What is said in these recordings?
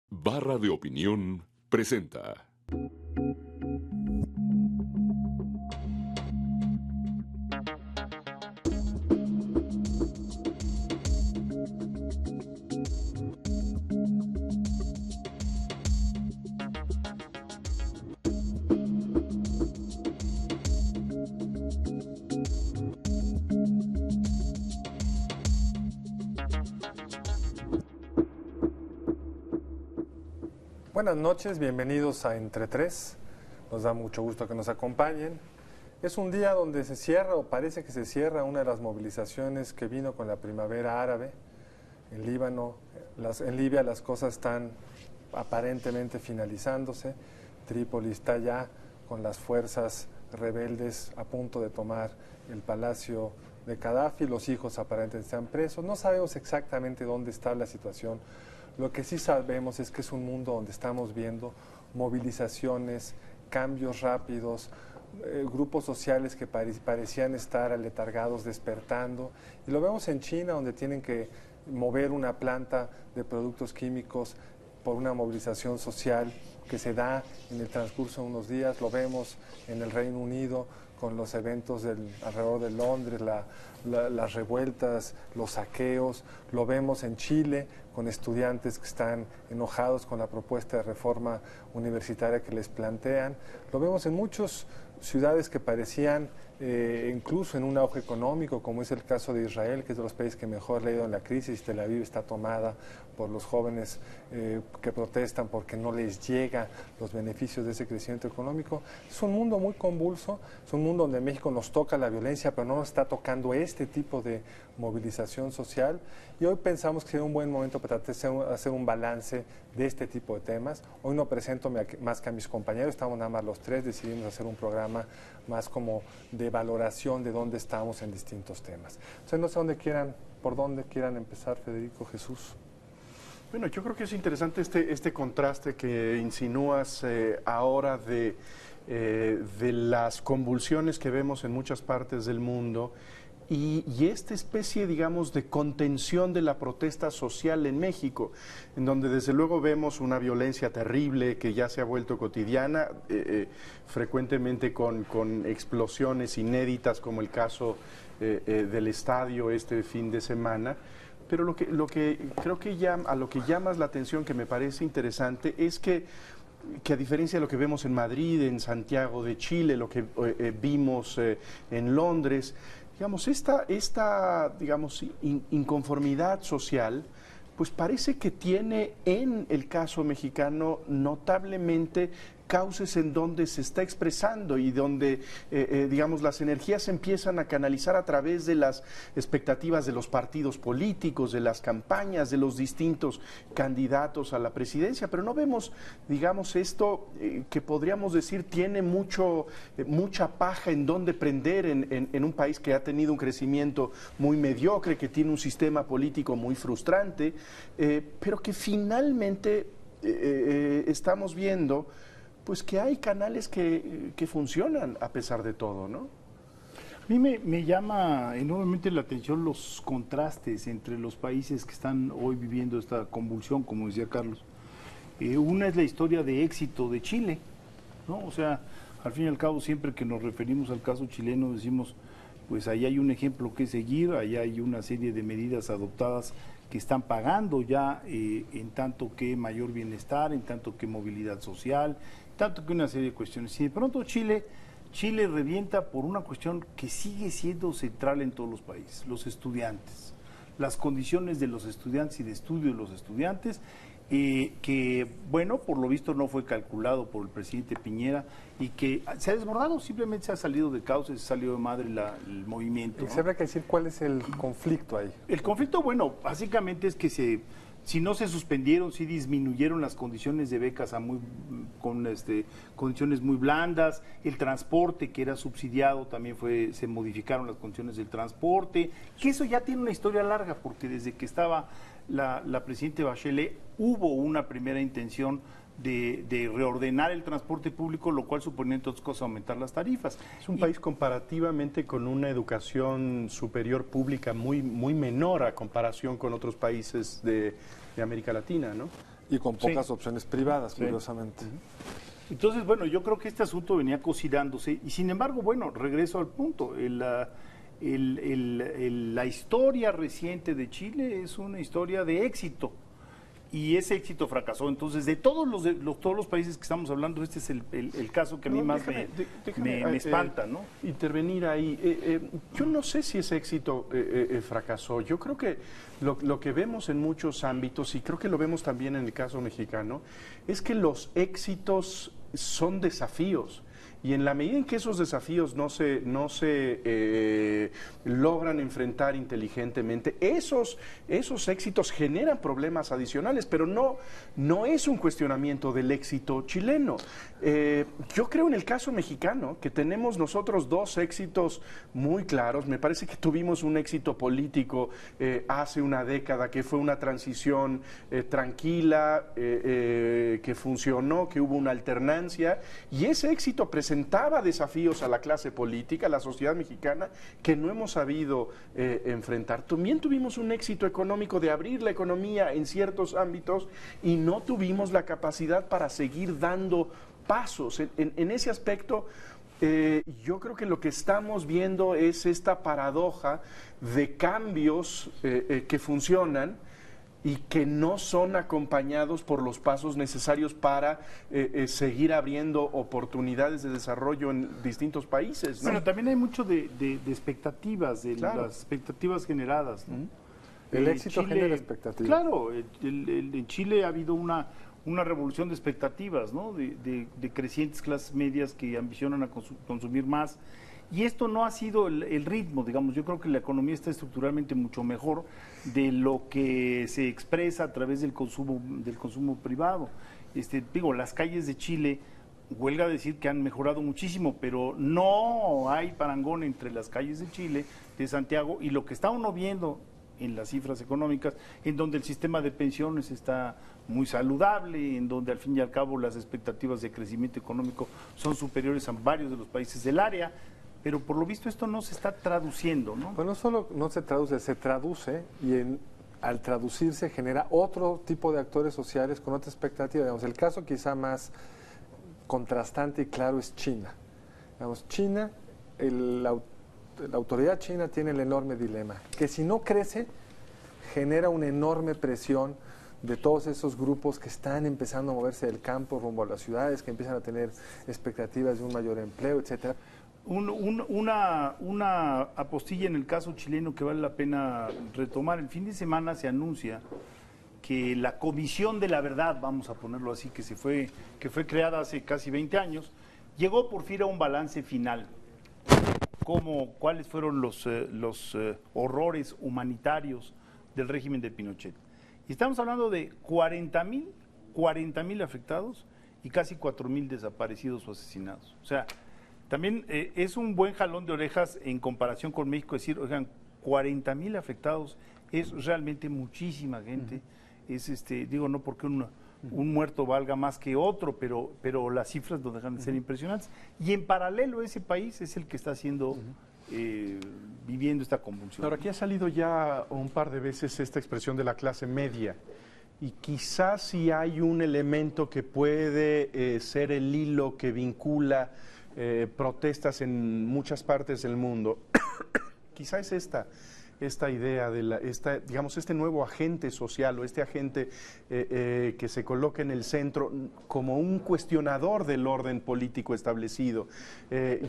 Barra de Opinión presenta. Buenas noches, bienvenidos a Entre Tres. Nos da mucho gusto que nos acompañen. Es un día donde se cierra, o parece que se cierra, una de las movilizaciones que vino con la primavera árabe. En Líbano, en Libia las cosas están aparentemente finalizándose. Trípoli está ya con las fuerzas rebeldes a punto de tomar el palacio de Gaddafi. Los hijos aparentemente están presos. No sabemos exactamente dónde está la situación. Lo que sí sabemos es que es un mundo donde estamos viendo movilizaciones, cambios rápidos, grupos sociales que parecían estar aletargados, despertando. Y lo vemos en China, donde tienen que mover una planta de productos químicos por una movilización social que se da en el transcurso de unos días. Lo vemos en el Reino Unido con los eventos alrededor de Londres, las revueltas, los saqueos. Lo vemos en Chile con estudiantes que están enojados con la propuesta de reforma universitaria que les plantean. Lo vemos en muchas ciudades que parecían incluso en un auge económico, como es el caso de Israel, que es de los países que mejor le ha ido en la crisis. Tel Aviv está tomada por los jóvenes que protestan porque no les llega los beneficios de ese crecimiento económico. Es un mundo muy convulso, es un mundo donde México nos toca la violencia, pero no nos está tocando este tipo de movilización social. Y hoy pensamos que sería un buen momento para tratar de hacer un balance de este tipo de temas. Hoy no presento más que a mis compañeros, estamos nada más los tres, decidimos hacer un programa más como de valoración de dónde estamos en distintos temas. Entonces no sé por dónde quieran empezar, Federico, Jesús. Bueno, yo creo que es interesante este contraste que insinúas ahora de las convulsiones que vemos en muchas partes del mundo y esta especie, digamos, de contención de la protesta social en México, en donde desde luego vemos una violencia terrible que ya se ha vuelto cotidiana, frecuentemente con explosiones inéditas, como el caso del estadio este fin de semana. Pero lo que creo que a lo que llamas la atención, que me parece interesante, es que a diferencia de lo que vemos en Madrid, en Santiago de Chile, lo que vimos en Londres, digamos, esta digamos, inconformidad social, pues parece que tiene en el caso mexicano notablemente cauces en donde se está expresando y donde, digamos, las energías se empiezan a canalizar a través de las expectativas de los partidos políticos, de las campañas, de los distintos candidatos a la presidencia, pero no vemos, digamos, esto que podríamos decir tiene mucha paja en donde prender en un país que ha tenido un crecimiento muy mediocre, que tiene un sistema político muy frustrante, pero que finalmente estamos viendo pues que hay canales que funcionan a pesar de todo, ¿no? A mí me llama enormemente la atención los contrastes entre los países que están hoy viviendo esta convulsión, como decía Carlos. Una es la historia de éxito de Chile, ¿no? O sea, al fin y al cabo, siempre que nos referimos al caso chileno, decimos, pues ahí hay un ejemplo que seguir, ahí hay una serie de medidas adoptadas que están pagando ya en tanto que mayor bienestar, en tanto que movilidad social, tanto que una serie de cuestiones. Y de pronto Chile revienta por una cuestión que sigue siendo central en todos los países, los estudiantes, las condiciones de los estudiantes y de estudio de los estudiantes, que, bueno, por lo visto no fue calculado por el presidente Piñera y que se ha desbordado, simplemente se ha salido de causa, se ha salido de madre el movimiento. Y siempre hay que decir cuál es el conflicto ahí. El conflicto, bueno, básicamente es que si no se suspendieron, sí disminuyeron las condiciones de becas con condiciones muy blandas, el transporte que era subsidiado también se modificaron las condiciones del transporte, que eso ya tiene una historia larga, porque desde que estaba la presidenta Bachelet hubo una primera intención de reordenar el transporte público, lo cual suponía entre otras cosas aumentar las tarifas. Es un país comparativamente con una educación superior pública muy menor a comparación con otros países de América Latina, ¿no? Y con pocas Sí. opciones privadas, Sí. curiosamente. Entonces, bueno, yo creo que este asunto venía cocinándose y sin embargo, bueno, regreso al punto. La historia reciente de Chile es una historia de éxito y ese éxito fracasó. Entonces, de todos todos los países que estamos hablando, este es el caso que a mí No, más déjame, me espanta, ¿no? Intervenir ahí. Yo no sé si ese éxito fracasó. Yo creo que lo que vemos en muchos ámbitos, y creo que lo vemos también en el caso mexicano, es que los éxitos son desafíos. Y en la medida en que esos desafíos no se logran enfrentar inteligentemente, esos éxitos generan problemas adicionales, pero no es un cuestionamiento del éxito chileno. Yo creo en el caso mexicano que tenemos nosotros dos éxitos muy claros. Me parece que tuvimos un éxito político hace una década, que fue una transición tranquila, que funcionó, que hubo una alternancia, y ese éxito presentaba desafíos a la clase política, a la sociedad mexicana, que no hemos sabido enfrentar. También tuvimos un éxito económico de abrir la economía en ciertos ámbitos y no tuvimos la capacidad para seguir dando pasos. En ese aspecto, yo creo que lo que estamos viendo es esta paradoja de cambios que funcionan y que no son acompañados por los pasos necesarios para seguir abriendo oportunidades de desarrollo en distintos países, ¿no? Bueno, también hay mucho de expectativas, de Claro. las expectativas generadas, ¿no? El éxito genera expectativas. Claro, en Chile ha habido una revolución de expectativas, ¿no? De crecientes clases medias que ambicionan a consumir más. Y esto no ha sido el ritmo, digamos. Yo creo que la economía está estructuralmente mucho mejor de lo que se expresa a través del consumo privado. Las calles de Chile, huelga decir que han mejorado muchísimo, pero no hay parangón entre las calles de Chile, de Santiago, y lo que está uno viendo en las cifras económicas, en donde el sistema de pensiones está muy saludable, en donde al fin y al cabo las expectativas de crecimiento económico son superiores a varios de los países del área, pero por lo visto esto no se está traduciendo, ¿no? Pues no solo no se traduce y al traducirse genera otro tipo de actores sociales con otra expectativa. Digamos, el caso quizá más contrastante y claro es China. Digamos, China, la autoridad china tiene el enorme dilema, que si no crece, genera una enorme presión de todos esos grupos que están empezando a moverse del campo rumbo a las ciudades, que empiezan a tener expectativas de un mayor empleo, etcétera. Una apostilla en el caso chileno que vale la pena retomar. El fin de semana se anuncia que la Comisión de la Verdad, vamos a ponerlo así, que fue creada hace casi 20 años, llegó por fin a un balance final. ¿Cuáles fueron los horrores humanitarios del régimen de Pinochet? Y estamos hablando de 40,000 afectados y casi 4,000 desaparecidos o asesinados. O sea, también es un buen jalón de orejas en comparación con México decir, oigan, 40,000 afectados es realmente muchísima gente. Es no porque un muerto valga más que otro, pero las cifras no dejan de ser impresionantes. Y en paralelo ese país es el que está haciendo viviendo esta convulsión. Ahora, aquí ha salido ya un par de veces esta expresión de la clase media. Y quizás si hay un elemento que puede ser el hilo que vincula protestas en muchas partes del mundo, quizá es esta idea de este nuevo agente social o este agente que se coloca en el centro como un cuestionador del orden político establecido.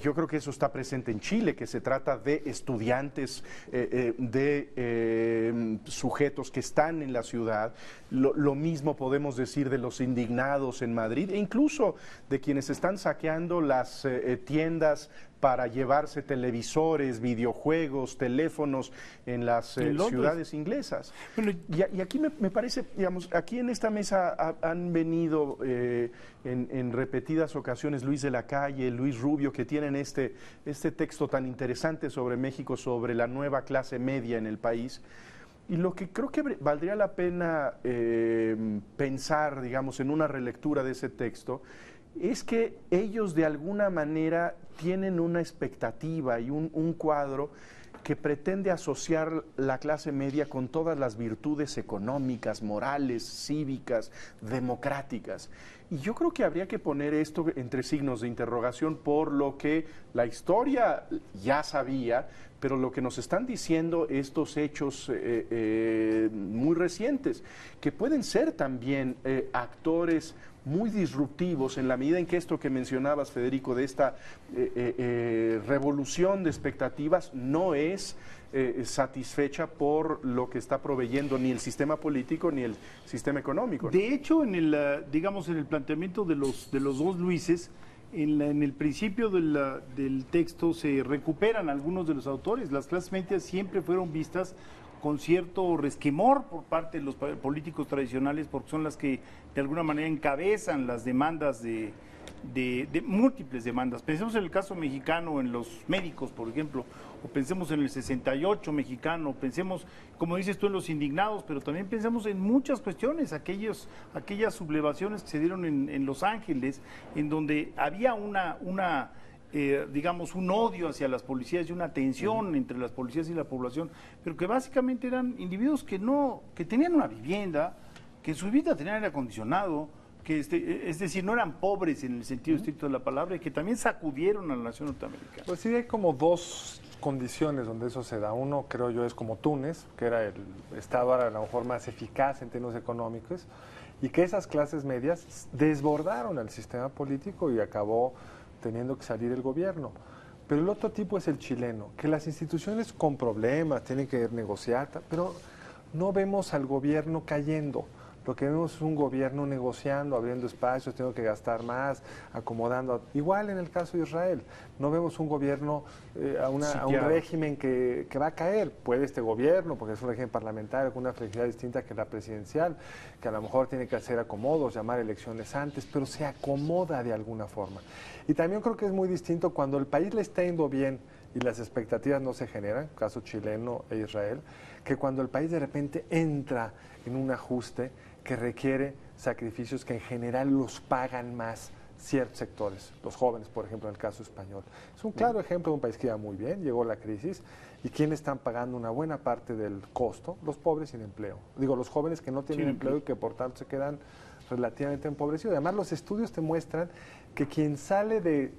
Yo creo que eso está presente en Chile, que se trata de estudiantes, de sujetos que están en la ciudad. Lo mismo podemos decir de los indignados en Madrid e incluso de quienes están saqueando las tiendas para llevarse televisores, videojuegos, teléfonos en las ciudades inglesas. Bueno, y aquí me parece, digamos, aquí en esta mesa han venido en repetidas ocasiones Luis de la Calle, Luis Rubio, que tienen este texto tan interesante sobre México, sobre la nueva clase media en el país. Y lo que creo que valdría la pena pensar, digamos, en una relectura de ese texto, es que ellos de alguna manera tienen una expectativa y un cuadro que pretende asociar la clase media con todas las virtudes económicas, morales, cívicas, democráticas. Y yo creo que habría que poner esto entre signos de interrogación por lo que la historia ya sabía, pero lo que nos están diciendo estos hechos muy recientes, que pueden ser también actores muy disruptivos en la medida en que esto que mencionabas, Federico, de esta revolución de expectativas no es satisfecha por lo que está proveyendo ni el sistema político ni el sistema económico. De hecho, en el, digamos, en el planteamiento de los dos Luises, en el principio del texto se recuperan algunos de los autores. Las clases medias siempre fueron vistas con cierto resquemor por parte de los políticos tradicionales, porque son las que de alguna manera encabezan las demandas de múltiples demandas. Pensemos en el caso mexicano, en los médicos, por ejemplo, o pensemos en el 68 mexicano, pensemos, como dices tú, en los indignados, pero también pensemos en muchas cuestiones, aquellas sublevaciones que se dieron en Los Ángeles, en donde había digamos, un odio hacia las policías y una tensión entre las policías y la población, pero que básicamente eran individuos que tenían una vivienda, que en su vida tenían aire acondicionado, que es decir, no eran pobres en el sentido estricto de la palabra, y que también sacudieron a la nación norteamericana. Pues sí, hay como dos condiciones donde eso se da. Uno, creo yo, es como Túnez, que era el estado ahora a lo mejor más eficaz en términos económicos, y que esas clases medias desbordaron al sistema político y acabó teniendo que salir el gobierno. Pero el otro tipo es el chileno, que las instituciones con problemas tienen que negociar, pero no vemos al gobierno cayendo. Lo que vemos es un gobierno negociando, abriendo espacios, tengo que gastar más, acomodando. Igual en el caso de Israel, no vemos un gobierno, a un régimen que va a caer. Puede este gobierno, porque es un régimen parlamentario, con una flexibilidad distinta que la presidencial, que a lo mejor tiene que hacer acomodos, llamar elecciones antes, pero se acomoda de alguna forma. Y también creo que es muy distinto cuando el país le está yendo bien y las expectativas no se generan, caso chileno e Israel, que cuando el país de repente entra en un ajuste que requiere sacrificios que en general los pagan más ciertos sectores, los jóvenes, por ejemplo, en el caso español. Es un claro ejemplo de un país que iba muy bien, llegó la crisis, y ¿quiénes están pagando una buena parte del costo? Los pobres sin empleo. Digo, los jóvenes que no tienen empleo y que por tanto se quedan relativamente empobrecidos. Además, los estudios te muestran que quien sale de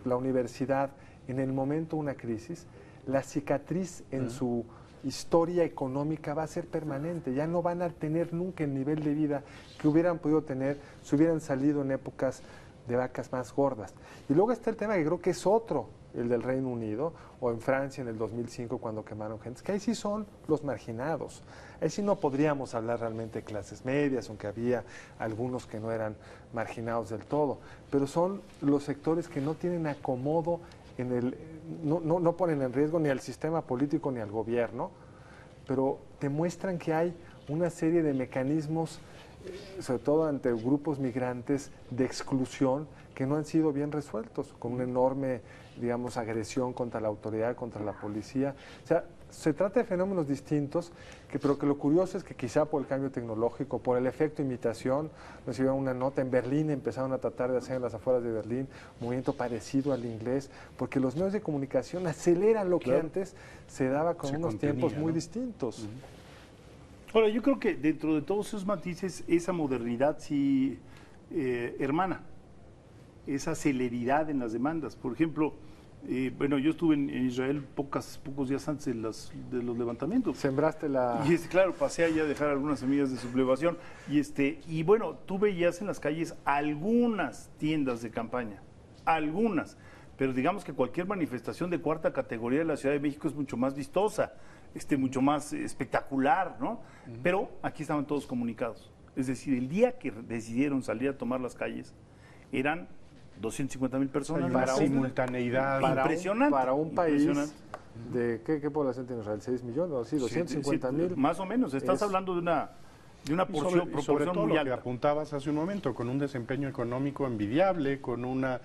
la universidad en el momento de una crisis, la cicatriz en su historia económica va a ser permanente, ya no van a tener nunca el nivel de vida que hubieran podido tener si hubieran salido en épocas de vacas más gordas. Y luego está el tema que creo que es otro, el del Reino Unido, o en Francia en el 2005 cuando quemaron gente, que ahí sí son los marginados, ahí sí no podríamos hablar realmente de clases medias, aunque había algunos que no eran marginados del todo, pero son los sectores que no tienen acomodo no ponen en riesgo ni al sistema político ni al gobierno, pero demuestran que hay una serie de mecanismos, sobre todo ante grupos migrantes, de exclusión que no han sido bien resueltos, con una enorme, digamos, agresión contra la autoridad, contra la policía. O sea, se trata de fenómenos distintos, pero que lo curioso es que quizá por el cambio tecnológico, por el efecto imitación, nos lleva una nota, en Berlín empezaron a tratar de hacer en las afueras de Berlín un movimiento parecido al inglés, porque los medios de comunicación aceleran lo que antes se daba con unos tiempos muy distintos. Ahora, yo creo que dentro de todos esos matices, esa modernidad sí hermana, esa celeridad en las demandas. Por ejemplo, bueno, yo estuve en Israel pocos días antes de los levantamientos. Sembraste la... Y claro, pasé allá a dejar algunas semillas de sublevación. Y bueno, tú veías en las calles algunas tiendas de campaña, algunas. Pero digamos que cualquier manifestación de cuarta categoría de la Ciudad de México es mucho más vistosa, mucho más espectacular, ¿no? Pero aquí estaban todos comunicados. Es decir, el día que decidieron salir a tomar las calles, eran 250,000 personas. Para simultaneidad. Impresionante. Para un país de, ¿qué población tiene Israel? 6 millones, ¿o sí? 250,000. Más o menos, estás hablando de una proporción sobre todo muy lo alta. que apuntabas hace un momento, con un desempeño económico envidiable, con una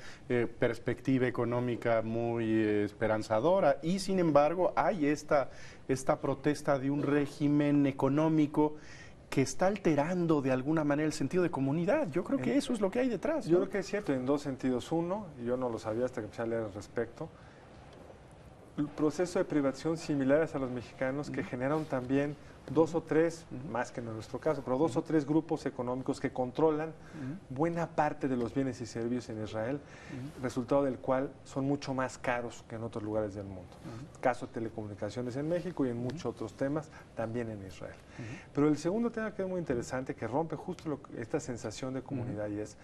perspectiva económica muy esperanzadora, y sin embargo hay esta protesta de un régimen económico que está alterando de alguna manera el sentido de comunidad. Yo creo que eso es lo que hay detrás, ¿no? Yo creo que es cierto en dos sentidos. Uno, y yo no lo sabía hasta que empecé a leer al respecto, el proceso de privatización similares a los mexicanos que generaron también 2 o 3, más que en nuestro caso, pero 2 o 3 grupos económicos que controlan buena parte de los bienes y servicios en Israel, resultado del cual son mucho más caros que en otros lugares del mundo. Caso de telecomunicaciones en México y en muchos otros temas, también en Israel. Pero el segundo tema que es muy interesante, que rompe justo esta sensación de comunidad, y es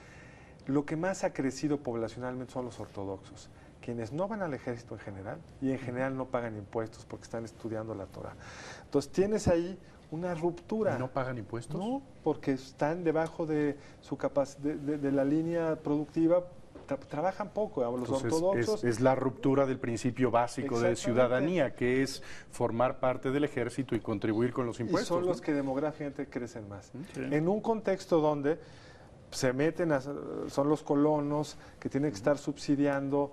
lo que más ha crecido poblacionalmente son los ortodoxos, quienes no van al ejército en general y en general no pagan impuestos porque están estudiando la Torah. Entonces tienes ahí una ruptura. ¿No pagan impuestos? No, porque están debajo de su de la línea productiva, trabajan poco. Los Entonces, ortodoxos es la ruptura del principio básico de ciudadanía, que es formar parte del ejército y contribuir con los impuestos. Y son los que demográficamente crecen más. En un contexto donde se meten, son los colonos que tienen que estar subsidiando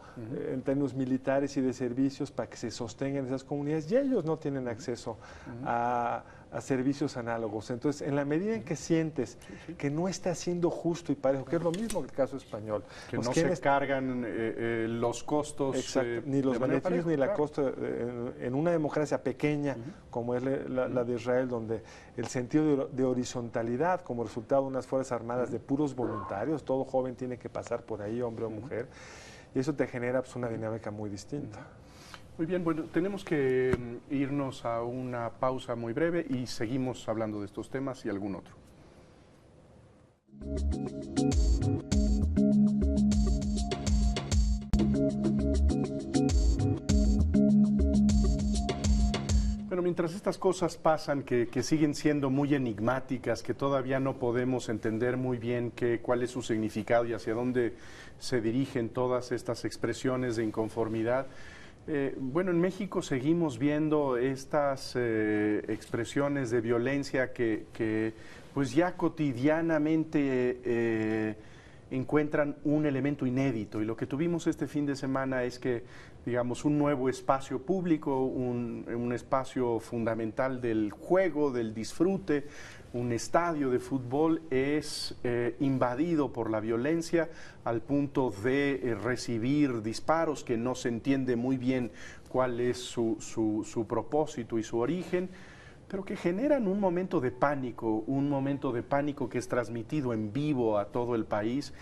en términos militares y de servicios para que se sostengan esas comunidades, y ellos no tienen acceso a servicios análogos. Entonces, en la medida en que sientes que no está siendo justo y parejo, que es lo mismo que el caso español, que no se cargan los costos, ni los beneficios parejo, ni la costa en una democracia pequeña como es la de Israel, donde el sentido de horizontalidad como resultado de unas fuerzas armadas de puros voluntarios, todo joven tiene que pasar por ahí, hombre o mujer, y eso te genera pues, una dinámica muy distinta. Muy bien, bueno, tenemos que irnos a una pausa muy breve y seguimos hablando de estos temas y algún otro. Bueno, mientras estas cosas pasan, que siguen siendo muy enigmáticas, que todavía no podemos entender muy bien cuál es su significado y hacia dónde se dirigen todas estas expresiones de inconformidad, bueno, en México seguimos viendo estas expresiones de violencia que pues ya cotidianamente encuentran un elemento inédito, y lo que tuvimos este fin de semana es que, digamos, un nuevo espacio público, un espacio fundamental del juego, del disfrute, un estadio de fútbol es invadido por la violencia al punto de recibir disparos que no se entiende muy bien cuál es su propósito y su origen, pero que generan un momento de pánico que es transmitido en vivo a todo el país.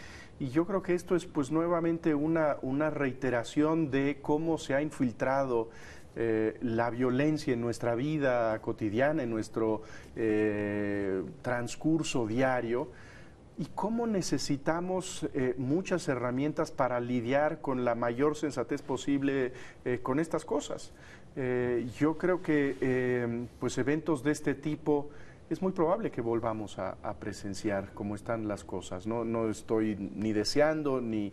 Y yo creo que esto es pues nuevamente una reiteración de cómo se ha infiltrado la violencia en nuestra vida cotidiana, en nuestro transcurso diario, y cómo necesitamos muchas herramientas para lidiar con la mayor sensatez posible con estas cosas. Yo creo que pues eventos de este tipo es muy probable que volvamos a presenciar cómo están las cosas. No estoy ni deseando ni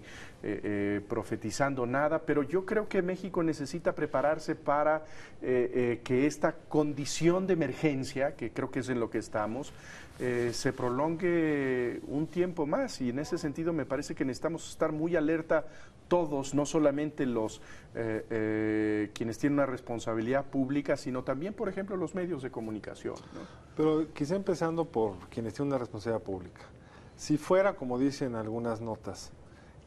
profetizando nada, pero yo creo que México necesita prepararse para que esta condición de emergencia, que creo que es en lo que estamos, se prolongue un tiempo más, y en ese sentido me parece que necesitamos estar muy alerta todos, no solamente los quienes tienen una responsabilidad pública, sino también, por ejemplo, los medios de comunicación, ¿no? Pero quizá empezando por quienes tienen una responsabilidad pública. Si fuera, como dicen algunas notas,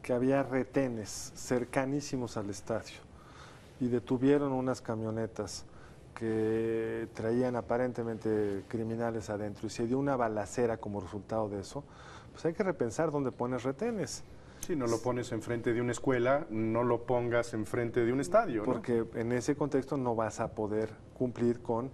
que había retenes cercanísimos al estadio y detuvieron unas camionetas que traían aparentemente criminales adentro y se dio una balacera como resultado de eso, pues hay que repensar dónde pones retenes. Si no lo pones enfrente de una escuela, no lo pongas enfrente de un estadio, ¿no? Porque en ese contexto no vas a poder cumplir con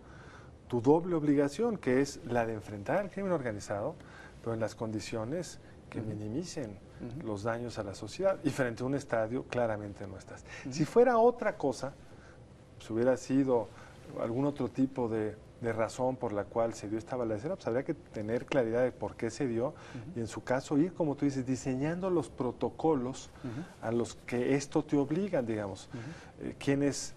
tu doble obligación, que es la de enfrentar al crimen organizado, pero en las condiciones que minimicen los daños a la sociedad. Y frente a un estadio, claramente no estás. Si fuera otra cosa, si hubiera sido algún otro tipo de razón por la cual se dio esta balacera, pues habría que tener claridad de por qué se dio y en su caso ir, como tú dices, diseñando los protocolos a los que esto te obligan, digamos. Quienes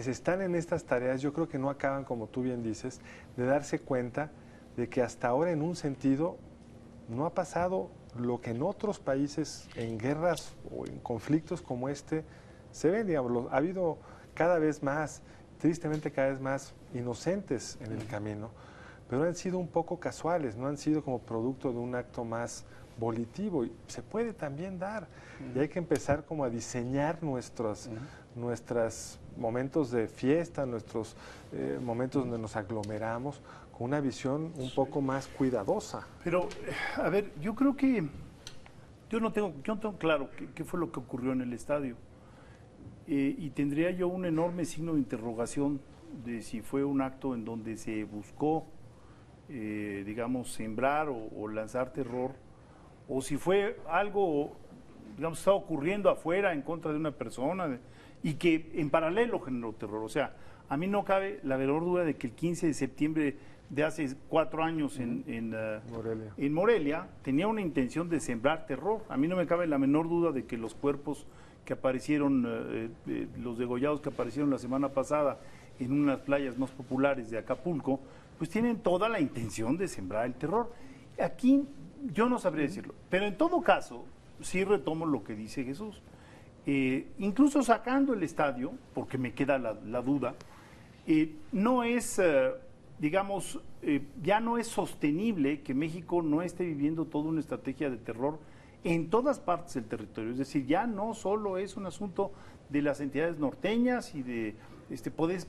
están en estas tareas, yo creo que no acaban, como tú bien dices, de darse cuenta de que hasta ahora, en un sentido, no ha pasado lo que en otros países, en guerras o en conflictos como este, se ven, digamos. Ha habido cada vez más, tristemente cada vez más inocentes en el camino, pero han sido un poco casuales, no han sido como producto de un acto más volitivo. Y se puede también dar, y hay que empezar como a diseñar nuestros momentos de fiesta, nuestros momentos donde nos aglomeramos, con una visión un poco más cuidadosa. Pero, a ver, yo creo que yo no tengo claro qué fue lo que ocurrió en el estadio. Y tendría yo un enorme signo de interrogación de si fue un acto en donde se buscó, digamos, sembrar o lanzar terror, o si fue algo, digamos, estaba ocurriendo afuera en contra de una persona y que en paralelo generó terror. O sea, a mí no cabe la menor duda de que el 15 de septiembre de hace 4 años en Morelia tenía una intención de sembrar terror. A mí no me cabe la menor duda de que los cuerpos que aparecieron, los degollados que aparecieron la semana pasada en unas playas más populares de Acapulco, pues tienen toda la intención de sembrar el terror. Aquí yo no sabría decirlo, pero en todo caso sí retomo lo que dice Jesús. Incluso sacando el estadio, porque me queda la duda, no es, digamos, ya no es sostenible que México no esté viviendo toda una estrategia de terror en todas partes del territorio. Es decir, ya no solo es un asunto de las entidades norteñas y de,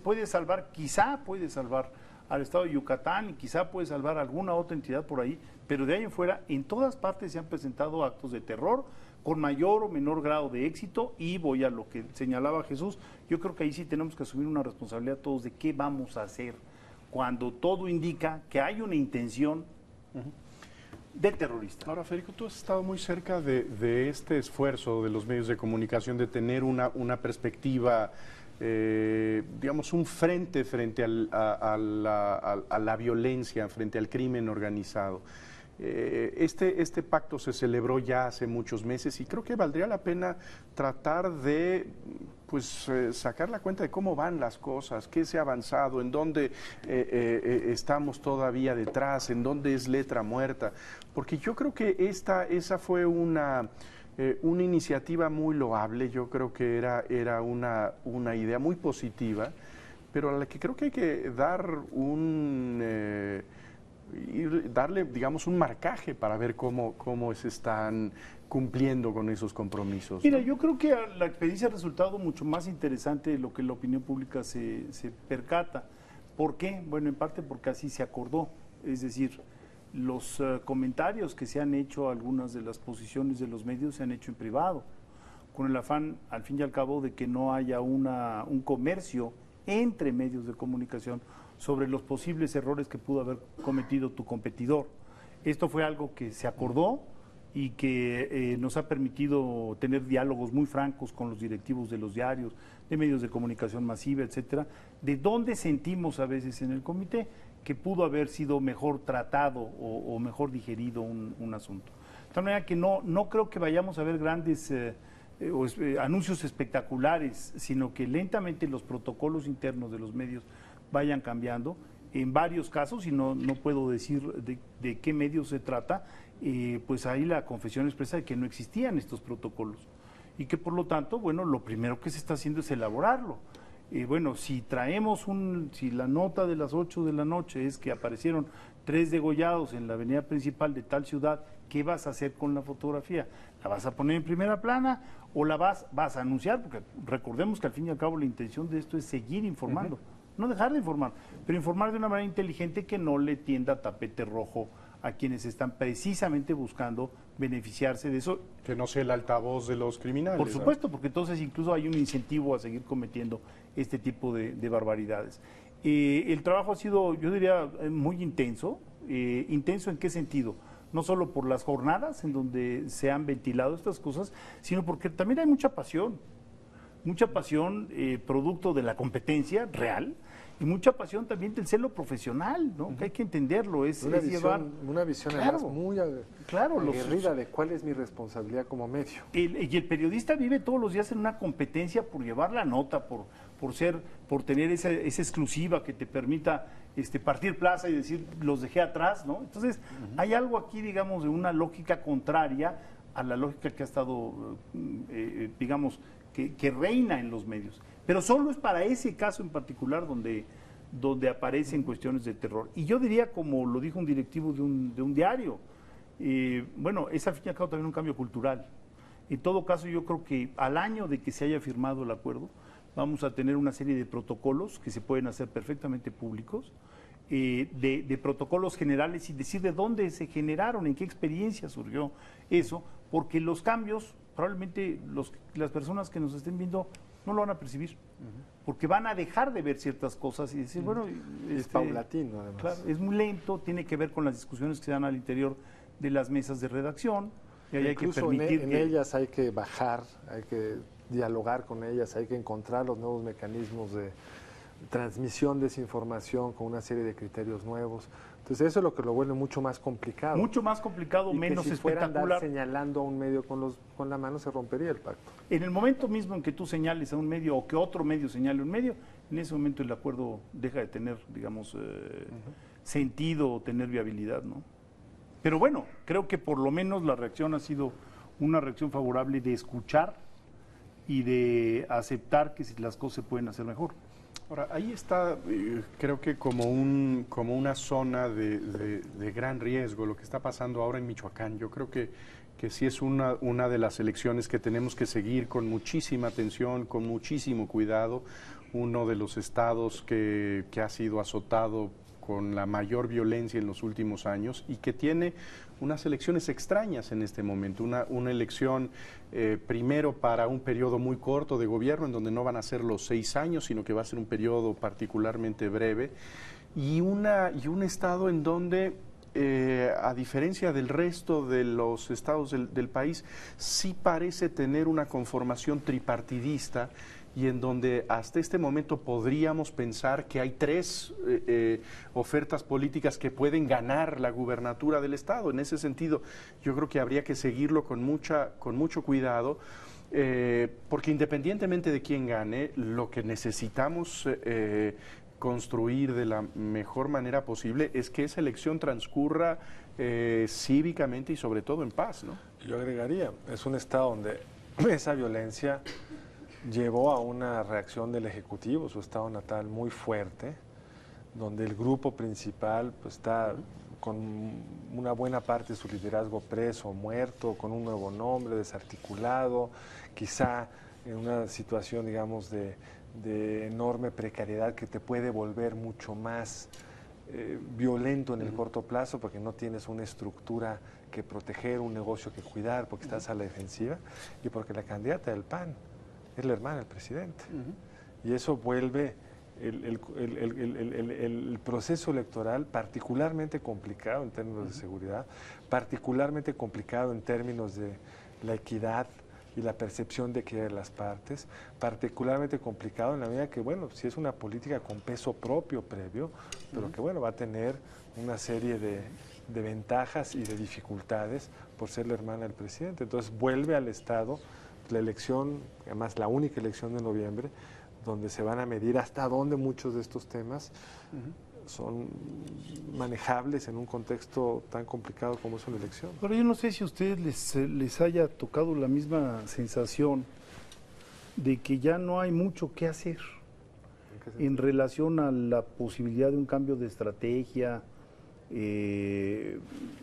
puede salvar, quizá puede salvar al estado de Yucatán y quizá puede salvar alguna otra entidad por ahí, pero de ahí en fuera, en todas partes se han presentado actos de terror con mayor o menor grado de éxito, y voy a lo que señalaba Jesús, yo creo que ahí sí tenemos que asumir una responsabilidad todos de qué vamos a hacer cuando todo indica que hay una intención de terrorista. Ahora, Federico, tú has estado muy cerca de este esfuerzo de los medios de comunicación de tener una perspectiva, digamos, un frente a la violencia, frente al crimen organizado. Este pacto se celebró ya hace muchos meses y creo que valdría la pena tratar de sacar la cuenta de cómo van las cosas, qué se ha avanzado, en dónde estamos todavía detrás, en dónde es letra muerta, porque yo creo que esa fue una iniciativa muy loable. Yo creo que era una idea muy positiva, pero a la que creo que hay que darle, digamos, un marcaje para ver cómo se están cumpliendo con esos compromisos. Mira, yo creo que la experiencia ha resultado mucho más interesante de lo que la opinión pública se percata. ¿Por qué? Bueno, en parte porque así se acordó. Es decir, los comentarios que se han hecho, algunas de las posiciones de los medios se han hecho en privado, con el afán, al fin y al cabo, de que no haya un comercio entre medios de comunicación sobre los posibles errores que pudo haber cometido tu competidor. Esto fue algo que se acordó y que nos ha permitido tener diálogos muy francos con los directivos de los diarios, de medios de comunicación masiva, etcétera, de dónde sentimos a veces en el comité que pudo haber sido mejor tratado o mejor digerido un asunto. De tal manera que no creo que vayamos a ver grandes anuncios espectaculares, sino que lentamente los protocolos internos de los medios vayan cambiando. En varios casos, y no puedo decir de qué medios se trata, pues ahí la confesión expresa de que no existían estos protocolos y que por lo tanto, bueno, lo primero que se está haciendo es elaborarlo. Bueno, si la nota de las 8 de la noche es que aparecieron 3 degollados en la avenida principal de tal ciudad, ¿qué vas a hacer con la fotografía? ¿La vas a poner en primera plana o la vas a anunciar? Porque recordemos que al fin y al cabo la intención de esto es seguir informando. No dejar de informar, pero informar de una manera inteligente que no le tienda tapete rojo a quienes están precisamente buscando beneficiarse de eso. Que no sea el altavoz de los criminales. Por supuesto, porque entonces incluso hay un incentivo a seguir cometiendo este tipo de barbaridades. El trabajo ha sido, yo diría, muy intenso. ¿Intenso en qué sentido? No solo por las jornadas en donde se han ventilado estas cosas, sino porque también hay mucha pasión producto de la competencia real, y mucha pasión también del celo profesional, ¿no? Que hay que entenderlo, una visión claro, además muy aguerrida de cuál es mi responsabilidad como medio. Y el periodista vive todos los días en una competencia por llevar la nota, por tener esa exclusiva que te permita partir plaza y decir, los dejé atrás, ¿no? Entonces, hay algo aquí, digamos, de una lógica contraria a la lógica que ha estado, digamos, que reina en los medios. Pero solo es para ese caso en particular donde donde aparecen cuestiones de terror. Y yo diría, como lo dijo un directivo de un diario, bueno, es al fin y al cabo también un cambio cultural. En todo caso, yo creo que al año de que se haya firmado el acuerdo, vamos a tener una serie de protocolos que se pueden hacer perfectamente públicos, de protocolos generales y decir de dónde se generaron, en qué experiencia surgió eso, porque los cambios, probablemente las personas que nos estén viendo no lo van a percibir, porque van a dejar de ver ciertas cosas y decir, bueno, es paulatino además. Claro, es muy lento, tiene que ver con las discusiones que se dan al interior de las mesas de redacción, y ahí hay que permitir en ellas hay que bajar, hay que dialogar con ellas, hay que encontrar los nuevos mecanismos de transmisión de esa información con una serie de criterios nuevos. Entonces eso es lo que lo vuelve mucho más complicado. Mucho más complicado, menos si espectacular. Señalando a un medio con la mano se rompería el pacto. En el momento mismo en que tú señales a un medio o que otro medio señale a un medio, en ese momento el acuerdo deja de tener, digamos, sentido o tener viabilidad, ¿no? Pero bueno, creo que por lo menos la reacción ha sido una reacción favorable de escuchar y de aceptar que las cosas se pueden hacer mejor. Ahora, ahí está, creo que como una zona de gran riesgo lo que está pasando ahora en Michoacán. Yo creo que sí es una de las elecciones que tenemos que seguir con muchísima atención, con muchísimo cuidado. Uno de los estados que ha sido azotado con la mayor violencia en los últimos años y que tiene unas elecciones extrañas en este momento, una elección primero para un periodo muy corto de gobierno en donde no van a ser los 6 años, sino que va a ser un periodo particularmente breve y un estado en donde a diferencia del resto de los estados del país, sí parece tener una conformación tripartidista y en donde hasta este momento podríamos pensar que hay 3 ofertas políticas que pueden ganar la gubernatura del Estado. En ese sentido, yo creo que habría que seguirlo con mucho cuidado, porque independientemente de quién gane, lo que necesitamos construir de la mejor manera posible es que esa elección transcurra cívicamente y sobre todo en paz, ¿no? Yo agregaría, es un Estado donde esa violencia llevó a una reacción del Ejecutivo, su estado natal, muy fuerte, donde el grupo principal pues, está con una buena parte de su liderazgo preso, muerto, con un nuevo nombre, desarticulado, quizá en una situación, digamos, de enorme precariedad que te puede volver mucho más violento en el corto plazo porque no tienes una estructura que proteger, un negocio que cuidar, porque estás a la defensiva y porque la candidata del PAN es la hermana del presidente. Y eso vuelve el proceso electoral particularmente complicado en términos de seguridad, particularmente complicado en términos de la equidad y la percepción de equidad de las partes, particularmente complicado en la medida que, bueno, si es una política con peso propio previo, pero que, bueno, va a tener una serie de ventajas y de dificultades por ser la hermana del presidente. Entonces vuelve al Estado la elección, además la única elección de noviembre, donde se van a medir hasta dónde muchos de estos temas son manejables en un contexto tan complicado como es una elección. Pero yo no sé si a ustedes les haya tocado la misma sensación de que ya no hay mucho que hacer en relación a la posibilidad de un cambio de estrategia. Me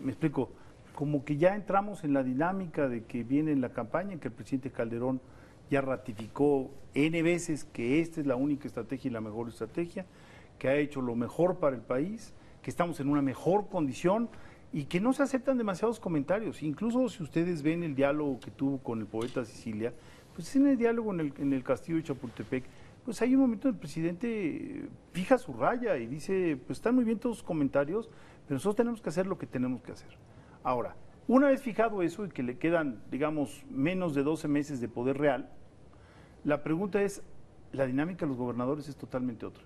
explico. Como que ya entramos en la dinámica de que viene en la campaña, en que el presidente Calderón ya ratificó N veces que esta es la única estrategia y la mejor estrategia, que ha hecho lo mejor para el país, que estamos en una mejor condición y que no se aceptan demasiados comentarios. Incluso si ustedes ven el diálogo que tuvo con el poeta Sicilia, pues en el diálogo en el castillo de Chapultepec, pues hay un momento el presidente fija su raya y dice, pues están muy bien todos los comentarios, pero nosotros tenemos que hacer lo que tenemos que hacer. Ahora, una vez fijado eso y que le quedan, digamos, menos de 12 meses de poder real, la pregunta es, la dinámica de los gobernadores es totalmente otra.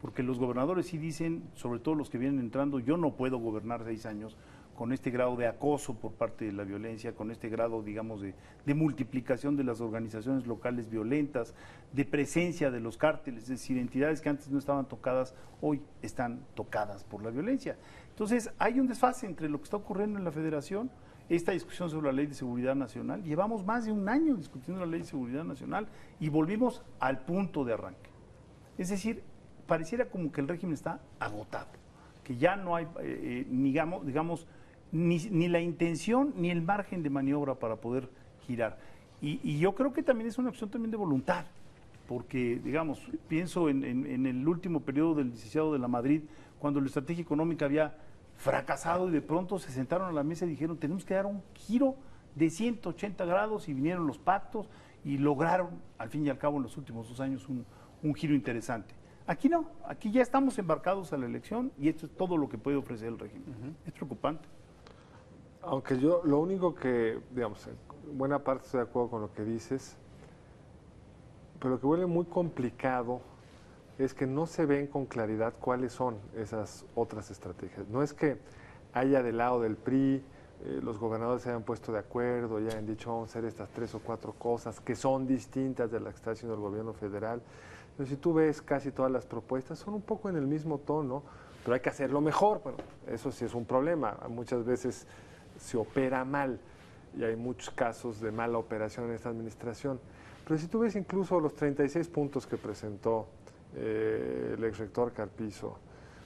Porque los gobernadores sí dicen, sobre todo los que vienen entrando, yo no puedo gobernar 6 años con este grado de acoso por parte de la violencia, con este grado, digamos, de multiplicación de las organizaciones locales violentas, de presencia de los cárteles, es decir, entidades que antes no estaban tocadas, hoy están tocadas por la violencia. Entonces, hay un desfase entre lo que está ocurriendo en la Federación, esta discusión sobre la Ley de Seguridad Nacional. Llevamos más de un año discutiendo la Ley de Seguridad Nacional y volvimos al punto de arranque. Es decir, pareciera como que el régimen está agotado, que ya no hay, digamos, ni la intención ni el margen de maniobra para poder girar. Y yo creo que también es una opción también de voluntad, porque, digamos, pienso en el último periodo del licenciado de la Madrid, cuando la estrategia económica había fracasado y de pronto se sentaron a la mesa y dijeron, tenemos que dar un giro de 180 grados y vinieron los pactos y lograron, al fin y al cabo, en los últimos 2 años un giro interesante. Aquí no, aquí ya estamos embarcados a la elección y esto es todo lo que puede ofrecer el régimen. Es preocupante. Aunque yo lo único que, digamos, en buena parte estoy de acuerdo con lo que dices, pero lo que vuelve muy complicado es que no se ven con claridad cuáles son esas otras estrategias. No es que haya del lado del PRI, los gobernadores se hayan puesto de acuerdo, ya han dicho vamos a hacer estas 3 o 4 cosas que son distintas de las que está haciendo el gobierno federal. Pero si tú ves casi todas las propuestas son un poco en el mismo tono, pero hay que hacerlo mejor. Bueno, eso sí es un problema. Muchas veces se opera mal y hay muchos casos de mala operación en esta administración. Pero si tú ves incluso los 36 puntos que presentó el exrector Carpizo,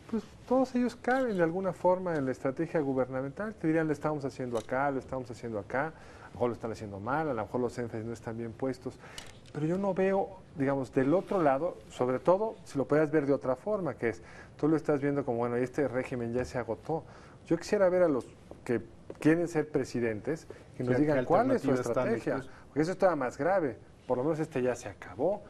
pues todos ellos caben de alguna forma en la estrategia gubernamental. Te dirían, lo estamos haciendo acá, lo estamos haciendo acá, a lo mejor lo están haciendo mal, a lo mejor los énfasis no están bien puestos. Pero yo no veo, digamos, del otro lado, sobre todo si lo puedes ver de otra forma, que es, tú lo estás viendo como, bueno, este régimen ya se agotó. Yo quisiera ver a los que quieren ser presidentes que nos digan cuál es su estrategia, porque eso está más grave. Por lo menos este ya se acabó.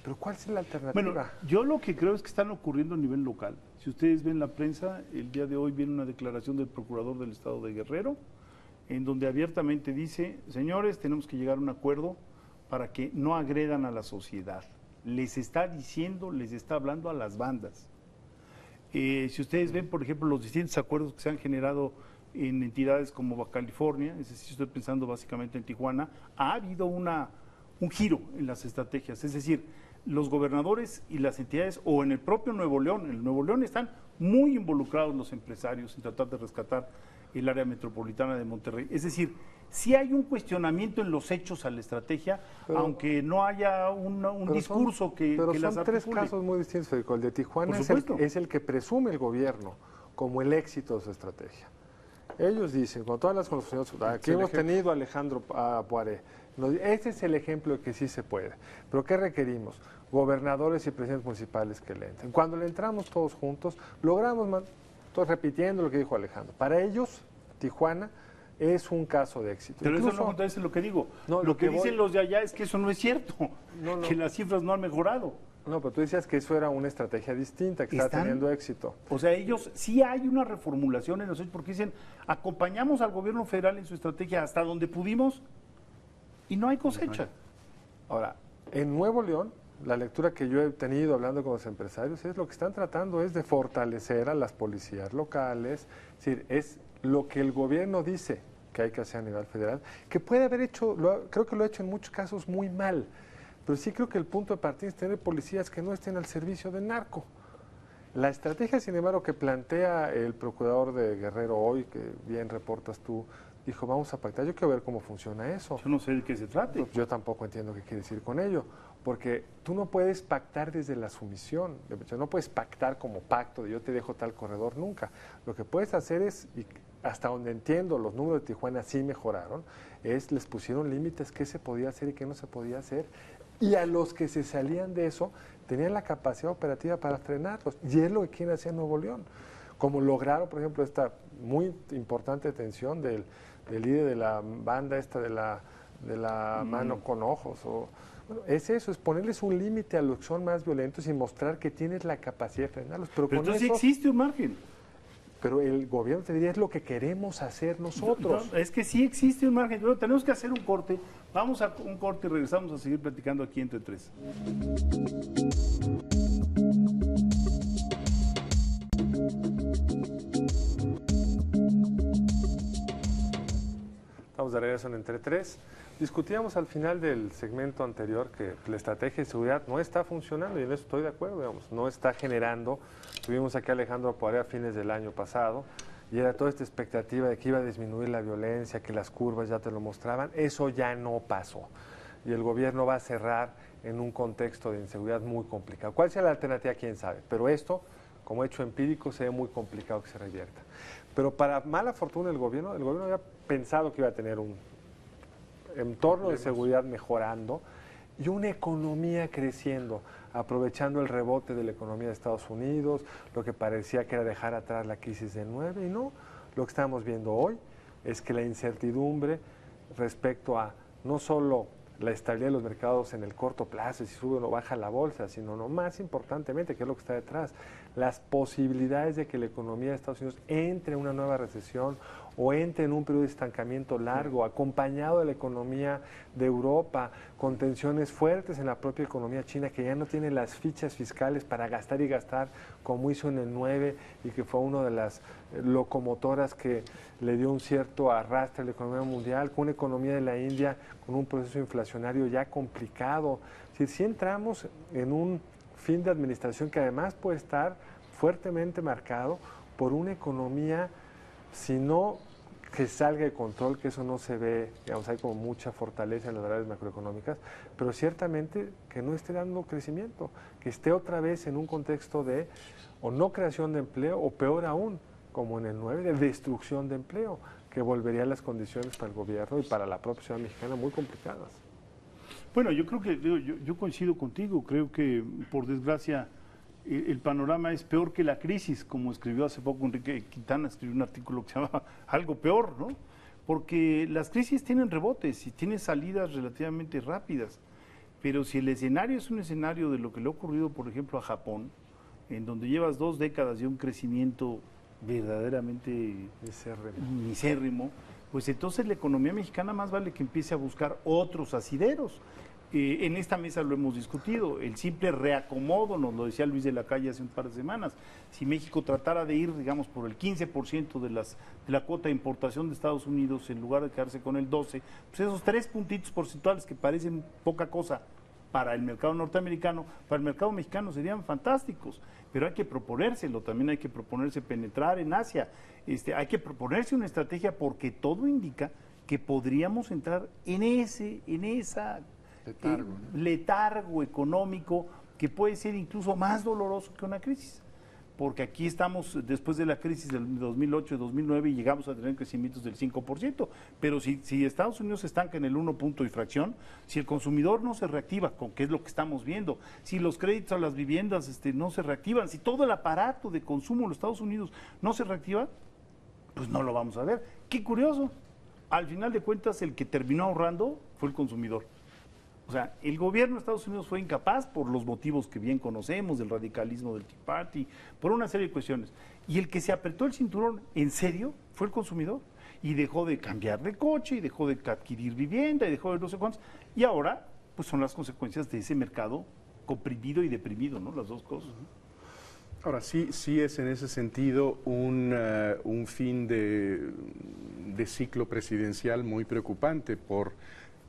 Pero ¿cuál es la alternativa? Bueno, yo lo que creo es que están ocurriendo a nivel local. Si ustedes ven la prensa, el día de hoy viene una declaración del procurador del estado de Guerrero, en donde abiertamente dice, señores, tenemos que llegar a un acuerdo para que no agredan a la sociedad. Les está diciendo, les está hablando a las bandas. Si ustedes ven, por ejemplo, los distintos acuerdos que se han generado en entidades como Baja California, es decir, estoy pensando básicamente en Tijuana, ha habido un giro en las estrategias, es decir, los gobernadores y las entidades, o en el propio Nuevo León, en el Nuevo León están muy involucrados los empresarios en tratar de rescatar el área metropolitana de Monterrey. Es decir, sí hay un cuestionamiento en los hechos a la estrategia, aunque no haya un discurso que las articule. Pero son 3 casos muy distintos, Federico. El de Tijuana es el que presume el gobierno como el éxito de su estrategia. Ellos dicen, con todas las conversaciones, aquí hemos tenido a Alejandro Poiré, ese es el ejemplo de que sí se puede. Pero ¿qué requerimos? Gobernadores y presidentes municipales que le entren. Cuando le entramos todos juntos, logramos, estoy repitiendo lo que dijo Alejandro, para ellos, Tijuana es un caso de éxito. Pero incluso, eso no contradice lo que digo. No, lo que dicen los de allá es que eso no es cierto, que las cifras no han mejorado. No, pero tú decías que eso era una estrategia distinta, que está teniendo éxito. O sea, ellos sí hay una reformulación en los hechos, porque dicen, acompañamos al gobierno federal en su estrategia hasta donde pudimos y no hay cosecha. Ahora, en Nuevo León, la lectura que yo he tenido hablando con los empresarios es lo que están tratando es de fortalecer a las policías locales, es decir, es lo que el gobierno dice que hay que hacer a nivel federal, que puede haber hecho, creo que lo ha hecho en muchos casos muy mal, pero sí creo que el punto de partida es tener policías que no estén al servicio del narco. La estrategia, sin embargo, que plantea el procurador de Guerrero hoy, que bien reportas tú, dijo, vamos a pactar. Yo quiero ver cómo funciona eso. Yo no sé de qué se trata. Yo tampoco entiendo qué quiere decir con ello, porque tú no puedes pactar desde la sumisión. No puedes pactar como pacto de yo te dejo tal corredor nunca. Lo que puedes hacer es, y hasta donde entiendo, los números de Tijuana sí mejoraron, es les pusieron límites qué se podía hacer y qué no se podía hacer. Y a los que se salían de eso, tenían la capacidad operativa para frenarlos. Y es lo que quieren hacer en Nuevo León. Como lograron, por ejemplo, esta muy importante detención del líder de la banda esta de la mano con ojos. Bueno, es eso, es ponerles un límite a los que son más violentos y mostrar que tienes la capacidad de frenarlos. Pero entonces sí existe un margen. Pero el gobierno te diría, es lo que queremos hacer nosotros. No, es que sí existe un margen, pero tenemos que hacer un corte. Vamos a un corte y regresamos a seguir platicando aquí entre tres. Estamos de regreso en Entre Tres. Discutíamos al final del segmento anterior que la estrategia de seguridad no está funcionando y en eso estoy de acuerdo, digamos, no está generando. Tuvimos aquí a Alejandro Poiré a fines del año pasado y era toda esta expectativa de que iba a disminuir la violencia, que las curvas ya te lo mostraban. Eso ya no pasó. y el gobierno va a cerrar en un contexto de inseguridad muy complicado. ¿Cuál sea la alternativa? Quién sabe, pero esto, como hecho empírico, se ve muy complicado que se revierta. Pero para mala fortuna del gobierno había pensado que iba a tener un entorno de seguridad mejorando y una economía creciendo, aprovechando el rebote de la economía de Estados Unidos, lo que parecía que era dejar atrás la crisis del 9, y no, lo que estamos viendo hoy es que la incertidumbre respecto a no solo la estabilidad de los mercados en el corto plazo, si sube o baja la bolsa, sino no más importantemente, que es lo que está detrás, las posibilidades de que la economía de Estados Unidos entre en una nueva recesión o entre en un periodo de estancamiento largo, acompañado de la economía de Europa, con tensiones fuertes en la propia economía china, que ya no tiene las fichas fiscales para gastar y gastar como hizo en el 9 y que fue una de las locomotoras que le dio un cierto arrastre a la economía mundial, con una economía de la India con un proceso inflacionario ya complicado. Es decir, si entramos en un fin de administración que además puede estar fuertemente marcado por una economía, si no que salga de control, que eso no se ve, digamos, hay como mucha fortaleza en las variables macroeconómicas, pero ciertamente que no esté dando crecimiento, que esté otra vez en un contexto de o no creación de empleo, o peor aún, como en el 9, de destrucción de empleo, que volvería las condiciones para el gobierno y para la propia ciudad mexicana muy complicadas. Bueno, yo creo que yo coincido contigo, creo que por desgracia el panorama es peor que la crisis, como escribió hace poco Enrique Quintana, escribió un artículo que se llama Algo Peor, ¿no? Porque las crisis tienen rebotes y tienen salidas relativamente rápidas, pero si el escenario es un escenario de lo que le ha ocurrido, por ejemplo, a Japón, en donde llevas 2 décadas de un crecimiento verdaderamente misérrimo, pues entonces la economía mexicana más vale que empiece a buscar otros asideros. En esta mesa lo hemos discutido, el simple reacomodo, nos lo decía Luis de la Calle hace un par de semanas, si México tratara de ir, digamos, por el 15% de la cuota de importación de Estados Unidos en lugar de quedarse con el 12%, pues esos 3 puntitos porcentuales que parecen poca cosa para el mercado norteamericano, para el mercado mexicano serían fantásticos, pero hay que proponérselo, también hay que proponerse penetrar en Asia, hay que proponerse una estrategia porque todo indica que podríamos entrar en esa letargo económico que puede ser incluso más doloroso que una crisis, porque aquí estamos después de la crisis del 2008 y 2009 y llegamos a tener crecimientos del 5%, pero si Estados Unidos se estanca en el 1 punto y fracción, si el consumidor no se reactiva, con qué es lo que estamos viendo, si los créditos a las viviendas no se reactivan, si todo el aparato de consumo en los Estados Unidos no se reactiva, pues no lo vamos a ver. Qué curioso, al final de cuentas el que terminó ahorrando fue el consumidor. O sea, el gobierno de Estados Unidos fue incapaz por los motivos que bien conocemos, del radicalismo del Tea Party, por una serie de cuestiones. Y el que se apretó el cinturón en serio fue el consumidor. Y dejó de cambiar de coche, y dejó de adquirir vivienda, y dejó de no sé cuántos. Y ahora, pues son las consecuencias de ese mercado comprimido y deprimido, ¿no? Las dos cosas. Ahora, sí es en ese sentido un fin de ciclo presidencial muy preocupante por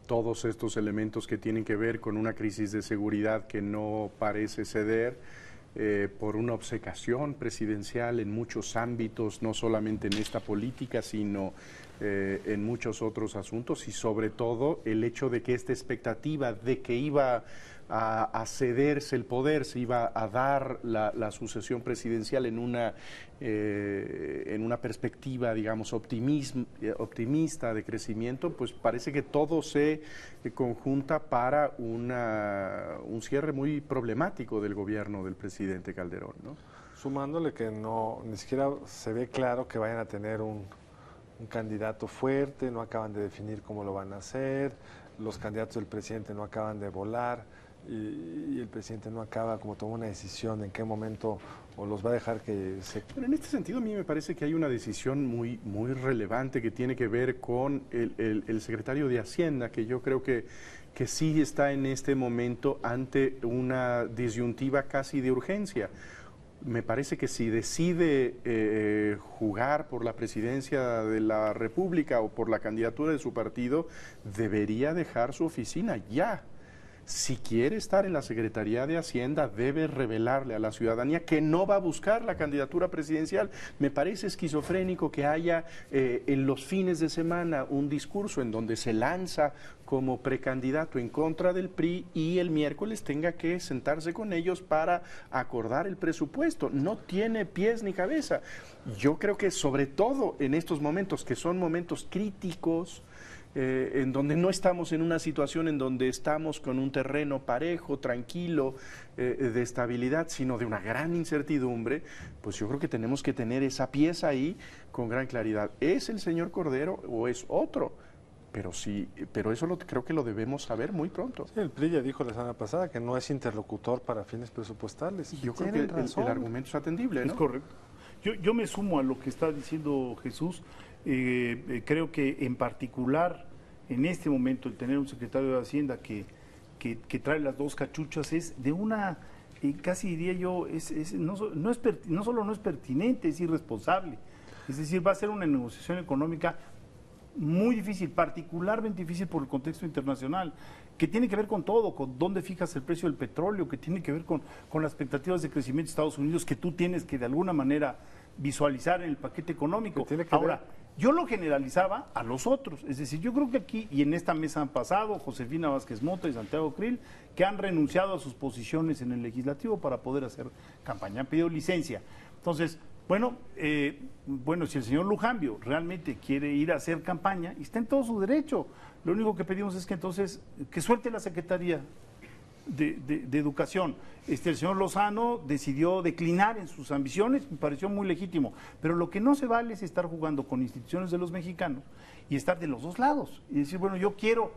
todos estos elementos que tienen que ver con una crisis de seguridad que no parece ceder, por una obcecación presidencial en muchos ámbitos, no solamente en esta política, sino en muchos otros asuntos, y sobre todo el hecho de que esta expectativa de que iba a cederse el poder, se iba a dar la sucesión presidencial en una perspectiva, digamos, optimista de crecimiento, pues parece que todo se conjunta para un cierre muy problemático del gobierno del presidente Calderón, ¿no? Sumándole que ni siquiera se ve claro que vayan a tener un candidato fuerte, no acaban de definir cómo lo van a hacer, los candidatos del presidente no acaban de volar, y el presidente no acaba como tomar una decisión en qué momento o los va a dejar que se... Pero en este sentido a mí me parece que hay una decisión muy relevante que tiene que ver con el secretario de Hacienda, que yo creo que sí está en este momento ante una disyuntiva casi de urgencia. Me parece que si decide jugar por la presidencia de la República o por la candidatura de su partido, debería dejar su oficina ya. si quiere estar en la Secretaría de Hacienda, debe revelarle a la ciudadanía que no va a buscar la candidatura presidencial. Me parece esquizofrénico que haya en los fines de semana un discurso en donde se lanza como precandidato en contra del PRI y el miércoles tenga que sentarse con ellos para acordar el presupuesto. No tiene pies ni cabeza. Yo creo que sobre todo en estos momentos, que son momentos críticos, en donde no estamos en una situación en donde estamos con un terreno parejo, tranquilo, de estabilidad, sino de una gran incertidumbre, pues yo creo que tenemos que tener esa pieza ahí con gran claridad. ¿Es el señor Cordero o es otro? Pero sí, pero eso creo que lo debemos saber muy pronto. Sí, el PRI ya dijo la semana pasada que no es interlocutor para fines presupuestales. Yo creo que el argumento es atendible, ¿no? Es correcto. Yo me sumo a lo que está diciendo Jesús. Creo que en particular, en este momento, el tener un secretario de Hacienda que trae las dos cachuchas es de una, casi diría yo, no solo no es pertinente, es irresponsable. Es decir, va a ser una negociación económica muy difícil, particularmente difícil por el contexto internacional, que tiene que ver con todo, con dónde fijas el precio del petróleo, que tiene que ver con las expectativas de crecimiento de Estados Unidos, que tú tienes que de alguna manera visualizar en el paquete económico. Ahora, yo lo generalizaba a los otros, es decir, yo creo que aquí y en esta mesa han pasado Josefina Vázquez Mota y Santiago Krill, que han renunciado a sus posiciones en el legislativo para poder hacer campaña, han pedido licencia. Entonces, bueno, si el señor Lujambio realmente quiere ir a hacer campaña, está en todo su derecho. Lo único que pedimos es que entonces, que suelte la Secretaría de Educación. El señor Lozano decidió declinar en sus ambiciones, me pareció muy legítimo, pero lo que no se vale es estar jugando con instituciones de los mexicanos y estar de los dos lados y decir, bueno, yo quiero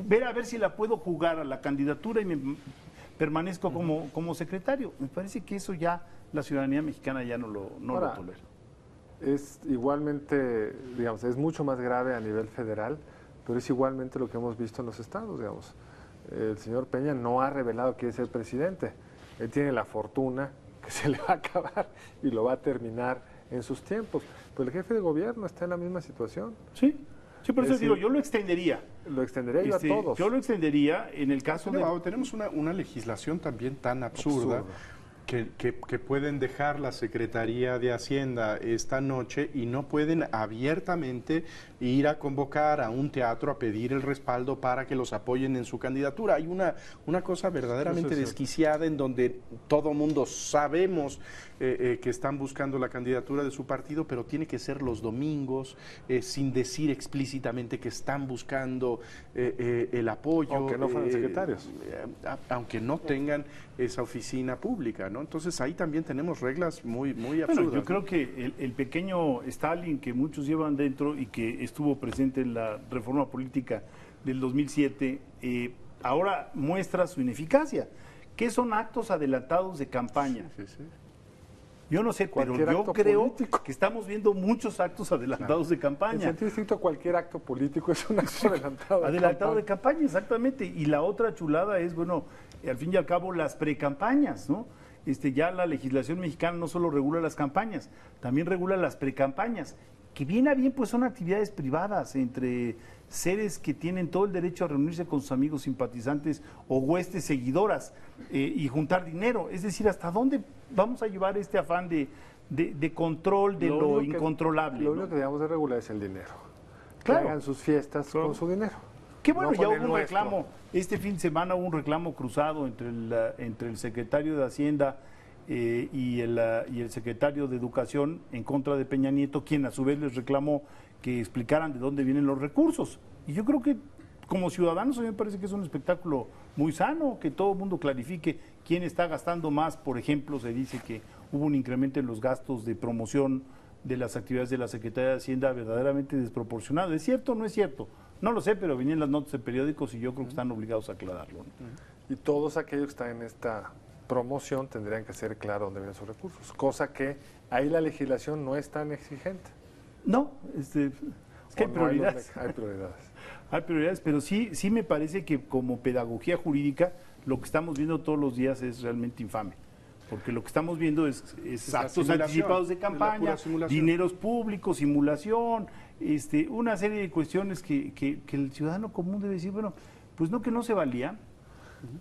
ver a ver si la puedo jugar a la candidatura y me permanezco como secretario. Me parece que eso ya la ciudadanía mexicana ya no lo tolera. Es igualmente, digamos, es mucho más grave a nivel federal, pero es igualmente lo que hemos visto en los estados, digamos. El señor Peña no ha revelado que quiere ser presidente. Él tiene la fortuna que se le va a acabar y lo va a terminar en sus tiempos. Pero el jefe de gobierno está en la misma situación. Sí, por eso digo, yo lo extendería. Lo extendería yo a todos. Yo lo extendería en el caso de... Tenemos una legislación también tan absurda. Que pueden dejar la Secretaría de Hacienda esta noche y no pueden abiertamente ir a convocar a un teatro a pedir el respaldo para que los apoyen en su candidatura. Hay una cosa verdaderamente desquiciada en donde todo mundo sabemos que están buscando la candidatura de su partido, pero tiene que ser los domingos, sin decir explícitamente que están buscando el apoyo. Aunque no fueran secretarios. Aunque no tengan esa oficina pública, ¿no? Entonces ahí también tenemos reglas muy absurdas. Bueno, yo creo que el pequeño Stalin que muchos llevan dentro y que estuvo presente en la reforma política del 2007, ahora muestra su ineficacia. ¿Qué son actos adelantados de campaña? Sí. Yo no sé, pero yo creo que estamos viendo muchos actos adelantados de campaña. En sentido estricto, cualquier acto político es un acto adelantado. Adelantado de campaña, exactamente. Y la otra chulada es, bueno, al fin y al cabo, las precampañas, ¿no? Ya la legislación mexicana no solo regula las campañas, también regula las precampañas, que bien a bien pues son actividades privadas entre seres que tienen todo el derecho a reunirse con sus amigos simpatizantes o huestes seguidoras y juntar dinero. Es decir, ¿hasta dónde vamos a llevar este afán de control de lo incontrolable? Lo único que debemos de regular es el dinero. Claro. Que hagan sus fiestas con su dinero. Qué bueno, ya hubo un reclamo, este fin de semana hubo un reclamo cruzado entre el secretario de Hacienda y el secretario de Educación en contra de Peña Nieto, quien a su vez les reclamó que explicaran de dónde vienen los recursos. Y yo creo que como ciudadanos a mí me parece que es un espectáculo muy sano, que todo el mundo clarifique quién está gastando más. Por ejemplo, se dice que hubo un incremento en los gastos de promoción de las actividades de la Secretaría de Hacienda verdaderamente desproporcionado. ¿Es cierto o no es cierto? No lo sé, pero venían las notas de periódicos y yo creo que están obligados a aclararlo, ¿no? Y todos aquellos que están en esta promoción tendrían que ser claros dónde vienen sus recursos, cosa que ahí la legislación no es tan exigente. No, es que hay prioridades. Hay prioridades. Hay prioridades, pero sí me parece que como pedagogía jurídica lo que estamos viendo todos los días es realmente infame. Porque lo que estamos viendo es actos anticipados de campaña, dineros públicos, simulación, una serie de cuestiones que el ciudadano común debe decir, bueno, pues no que no se valía,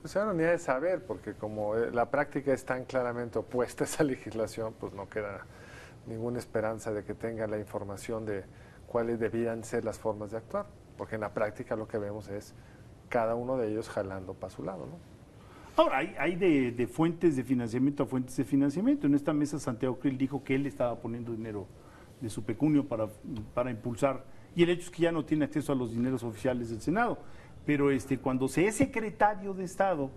Pues ahora ni ha de saber, porque como la práctica es tan claramente opuesta a esa legislación, pues no queda ninguna esperanza de que tenga la información de cuáles debían ser las formas de actuar, porque en la práctica lo que vemos es cada uno de ellos jalando para su lado, ¿no? Ahora, hay de fuentes de financiamiento a fuentes de financiamiento. En esta mesa Santiago Krill dijo que él estaba poniendo dinero de su pecunio para impulsar, y el hecho es que ya no tiene acceso a los dineros oficiales del Senado. Pero cuando se es secretario de Estado,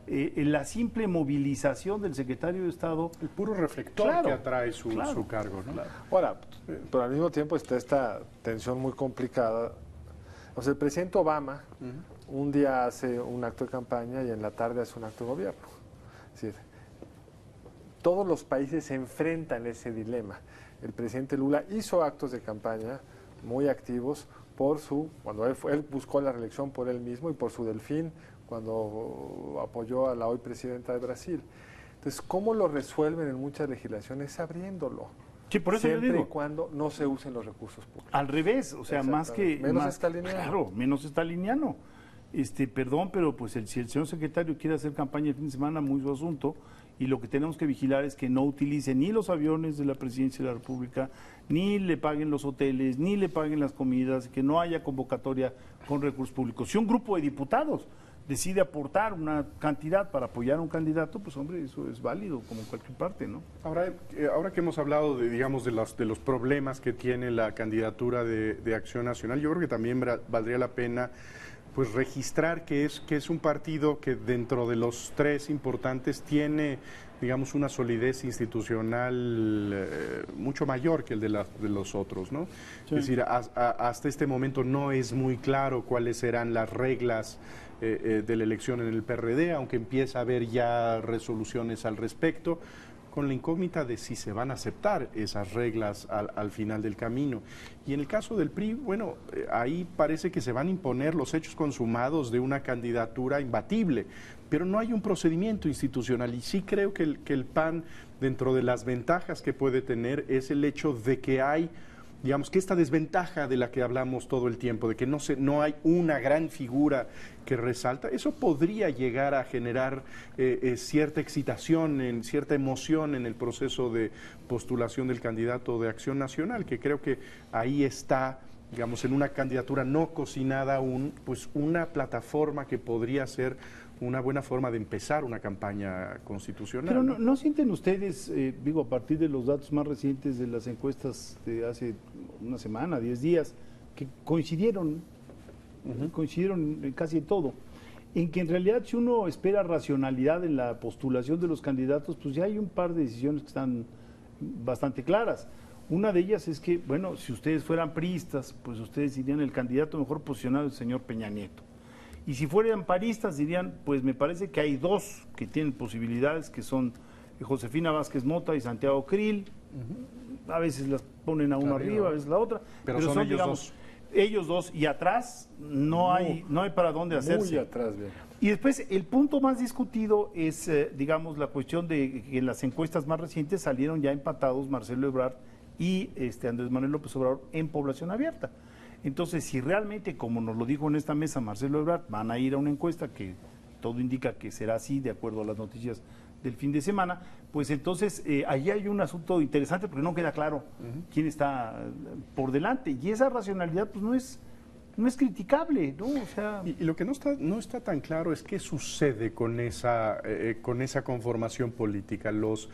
la simple movilización del secretario de Estado... El puro reflector Claro, que atrae su claro, cargo, ¿no? claro. Ahora, pero al mismo tiempo está esta tensión muy complicada. O sea, el presidente Obama un día hace un acto de campaña y en la tarde hace un acto de gobierno. Es decir, todos los países se enfrentan a ese dilema. El presidente Lula hizo actos de campaña muy activos cuando él buscó la reelección por él mismo y por su delfín, cuando apoyó a la hoy presidenta de Brasil. Entonces, ¿cómo lo resuelven en muchas legislaciones? Abriéndolo. Sí, por eso yo Siempre digo, y cuando no se usen los recursos públicos. al revés, o sea, más que... Menos más, staliniano. Claro, menos staliniano. Perdón, pero pues si el señor secretario quiere hacer campaña el fin de semana, muy su asunto, y lo que tenemos que vigilar es que no utilice ni los aviones de la Presidencia de la República, ni le paguen los hoteles, ni le paguen las comidas, que no haya convocatoria con recursos públicos. Si un grupo de diputados decide aportar una cantidad para apoyar a un candidato, pues hombre, eso es válido como en cualquier parte, ¿no? Ahora que hemos hablado digamos, de los problemas que tiene la candidatura de Acción Nacional, yo creo que también valdría la pena pues registrar que es un partido que dentro de los tres importantes tiene, digamos, una solidez institucional mucho mayor que el de los otros, ¿no? Sí. Es decir, hasta este momento no es muy claro cuáles serán las reglas de la elección en el PRD, aunque empieza a haber ya resoluciones al respecto, con la incógnita de si se van a aceptar esas reglas al final del camino. Y en el caso del PRI, bueno, ahí parece que se van a imponer los hechos consumados de una candidatura imbatible, pero no hay un procedimiento institucional. Y sí creo que el PAN, dentro de las ventajas que puede tener, es el hecho de que hay, digamos, que esta desventaja de la que hablamos todo el tiempo, de que no hay una gran figura que resalta, eso podría llegar a generar cierta excitación, cierta emoción en el proceso de postulación del candidato de Acción Nacional, que creo que ahí está, digamos, en una candidatura no cocinada aún, pues una plataforma que podría ser una buena forma de empezar una campaña constitucional. Pero ¿no sienten ustedes, a partir de los datos más recientes de las encuestas de hace una semana, 10 días, que coincidieron en casi todo, en que en realidad si uno espera racionalidad en la postulación de los candidatos, pues ya hay un par de decisiones que están bastante claras? Una de ellas es que, bueno, si ustedes fueran priistas, pues ustedes dirían el candidato mejor posicionado es el señor Peña Nieto. Y si fueran paristas dirían, pues me parece que hay dos que tienen posibilidades, que son Josefina Vázquez Mota y Santiago Krill. A veces las ponen a uno arriba, a veces la otra. Pero son ellos, digamos, dos. Ellos dos, y atrás no hay para dónde hacerse. Muy atrás, bien. Y después el punto más discutido es, digamos, la cuestión de que en las encuestas más recientes salieron ya empatados Marcelo Ebrard y Andrés Manuel López Obrador en población abierta. Entonces, si realmente, como nos lo dijo en esta mesa Marcelo Ebrard, van a ir a una encuesta, que todo indica que será así, de acuerdo a las noticias del fin de semana, pues entonces ahí hay un asunto interesante porque no queda claro quién está por delante. Y esa racionalidad pues no es criticable, ¿no? O sea... Y lo que no está tan claro es qué sucede con esa conformación política. Los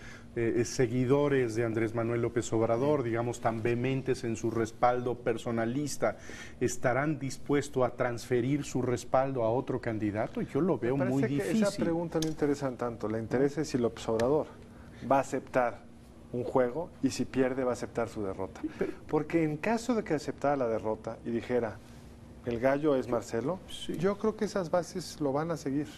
seguidores de Andrés Manuel López Obrador, digamos, tan vehementes en su respaldo personalista, ¿estarán dispuestos a transferir su respaldo a otro candidato? Y yo lo veo muy difícil. Esa pregunta no interesa tanto. Le interesa si López Obrador va a aceptar un juego y si pierde va a aceptar su derrota. Porque en caso de que aceptara la derrota y dijera el gallo es Marcelo, sí, yo creo que esas bases lo van a seguir.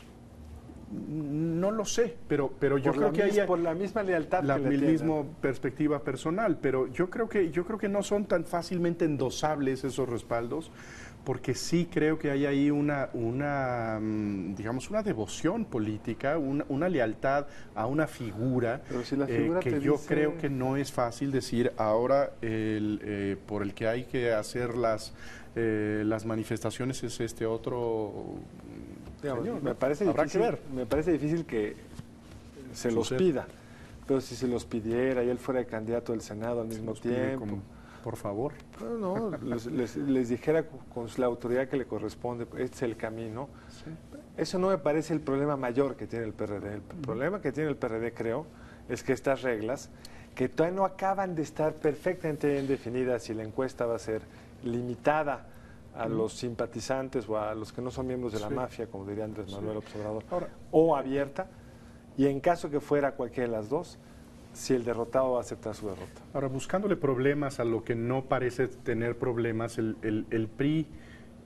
No lo sé, pero yo creo que hay por la misma lealtad, la misma perspectiva personal, pero yo creo que no son tan fácilmente endosables esos respaldos, porque sí creo que hay ahí digamos, una devoción política, una lealtad a una figura, pero si la figura que yo creo que no es fácil decir ahora por el que hay que hacer las manifestaciones es este otro Digamos, Señor, me parece habrá difícil, que ver. me parece difícil que se los Sucede. pida, pero si se los pidiera y él fuera el candidato del Senado al mismo Nos pide tiempo, como, por favor. no, les dijera con la autoridad que le corresponde, este es el camino. Sí. Eso no me parece el problema mayor que tiene el PRD. El problema que tiene el PRD, creo, es que estas reglas, que todavía no acaban de estar perfectamente bien definidas si la encuesta va a ser limitada a los simpatizantes o a los que no son miembros de la Sí. mafia, como diría Andrés Manuel López Obrador, Ahora- o abierta, y en caso que fuera cualquiera de las dos, si el derrotado va a aceptar su derrota. Ahora, buscándole problemas a lo que no parece tener problemas, el PRI,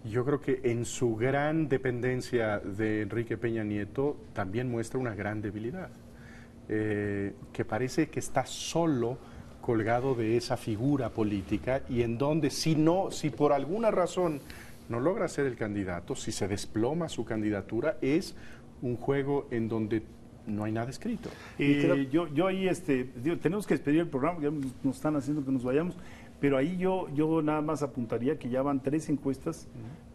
yo creo que en su gran dependencia de Enrique Peña Nieto, también muestra una gran debilidad, que parece que está solo colgado de esa figura política y en donde si por alguna razón no logra ser el candidato, si se desploma su candidatura, es un juego en donde no hay nada escrito. Yo ahí, digo, tenemos que despedir el programa, ya nos están haciendo que nos vayamos, pero ahí yo nada más apuntaría que ya van 3 encuestas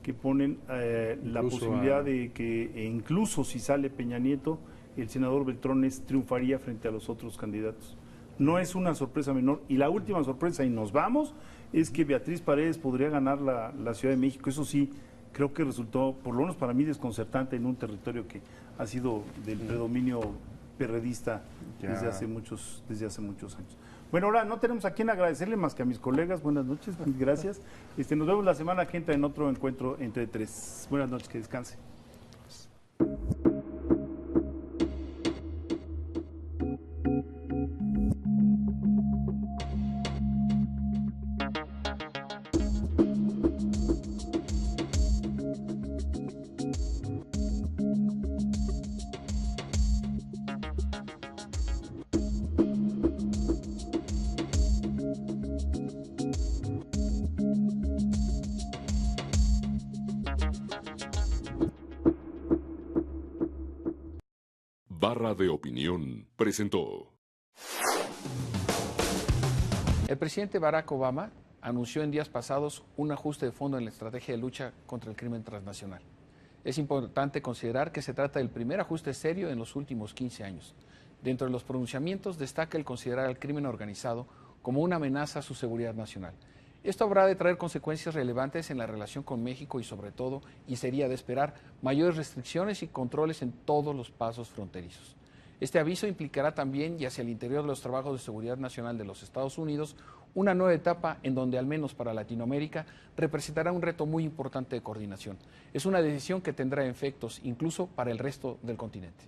que ponen la Incluso posibilidad de que incluso si sale Peña Nieto, el senador Beltrones triunfaría frente a los otros candidatos. No es una sorpresa menor. Y la última sorpresa, y nos vamos, es que Beatriz Paredes podría ganar la Ciudad de México. Eso sí, creo que resultó, por lo menos para mí, desconcertante en un territorio que ha sido del predominio perredista Ya. desde hace muchos años. Bueno, ahora no tenemos a quien agradecerle más que a mis colegas. Buenas noches, gracias. Nos vemos la semana que entra en otro encuentro entre 3. Buenas noches, que descanse. Barra de Opinión presentó. El presidente Barack Obama anunció en días pasados un ajuste de fondo en la estrategia de lucha contra el crimen transnacional. Es importante considerar que se trata del primer ajuste serio en los últimos 15 años. Dentro de los pronunciamientos destaca el considerar al crimen organizado como una amenaza a su seguridad nacional. Esto habrá de traer consecuencias relevantes en la relación con México y sobre todo, y sería de esperar, mayores restricciones y controles en todos los pasos fronterizos. Este aviso implicará también, y hacia el interior de los trabajos de seguridad nacional de los Estados Unidos, una nueva etapa en donde, al menos para Latinoamérica, representará un reto muy importante de coordinación. Es una decisión que tendrá efectos incluso para el resto del continente.